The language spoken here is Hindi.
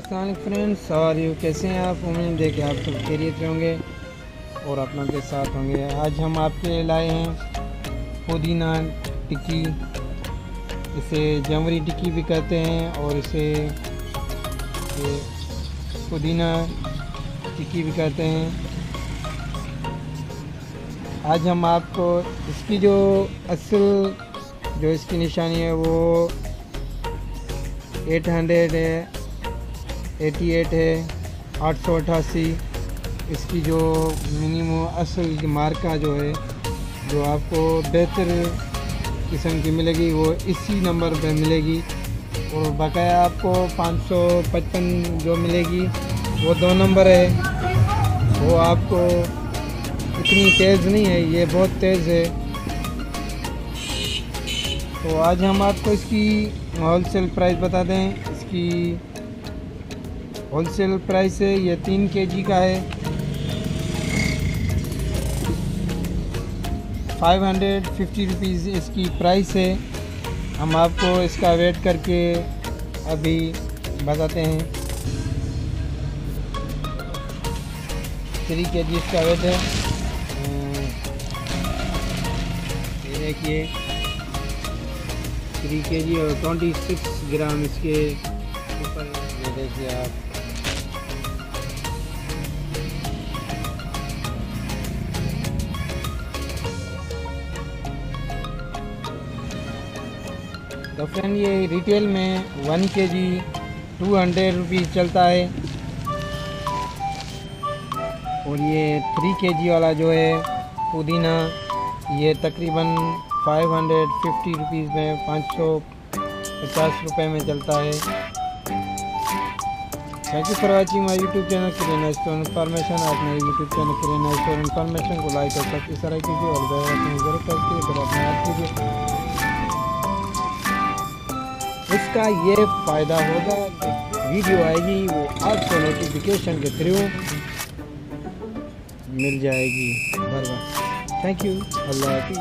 अस्सलाम फ्रेंड्स, और यू कैसे हैं आप? उम्मीद है कि आप सब खैरियत होंगे और अपनों के साथ होंगे। आज हम आपके लाए हैं पुदीना टिक्की। इसे जमरी टिक्की भी कहते हैं और इसे पुदीना टिक्की भी कहते हैं। आज हम आपको इसकी जो असल जो इसकी निशानी है वो 800 है, 88 है, 888। इसकी जो मिनिमम असल मार्का जो है जो आपको बेहतर किस्म की मिलेगी वो इसी नंबर पे मिलेगी। और बकाया आपको 555 जो मिलेगी वो 2 नंबर है। वो आपको इतनी तेज़ नहीं है, ये बहुत तेज़ है। तो आज हम आपको इसकी होलसेल प्राइस बता दें। इसकी होलसेल प्राइस है, ये 3 kg का है, 550 रुपीज़ इसकी प्राइस है। हम आपको इसका वेट करके अभी बताते हैं। 3 kg इसका वेट है। ये देखिए 3 kg और 26 ग्राम इसके ऊपर। ये देखिए आप, तो फ्रेंड ये रिटेल में 1 kg 200 रुपीज़ चलता है। और ये 3 kg वाला जो है पुदीना ये तकरीबन 550 रुपीज़ में 550 रुपये में चलता है। Thank you for watching my YouTube channel Krena store information. आप मेरे YouTube channel Krena store information को लाइक और सब्सक्राइब कीजिए और बेल आइकन जरूर करके फिर अपने आप कीजिए। इसका ये फ़ायदा होगा, वीडियो आएगी वो आपको नोटिफिकेशन के थ्रू मिल जाएगी बार बार। थैंक यू, अल्लाह हाफ़िज़।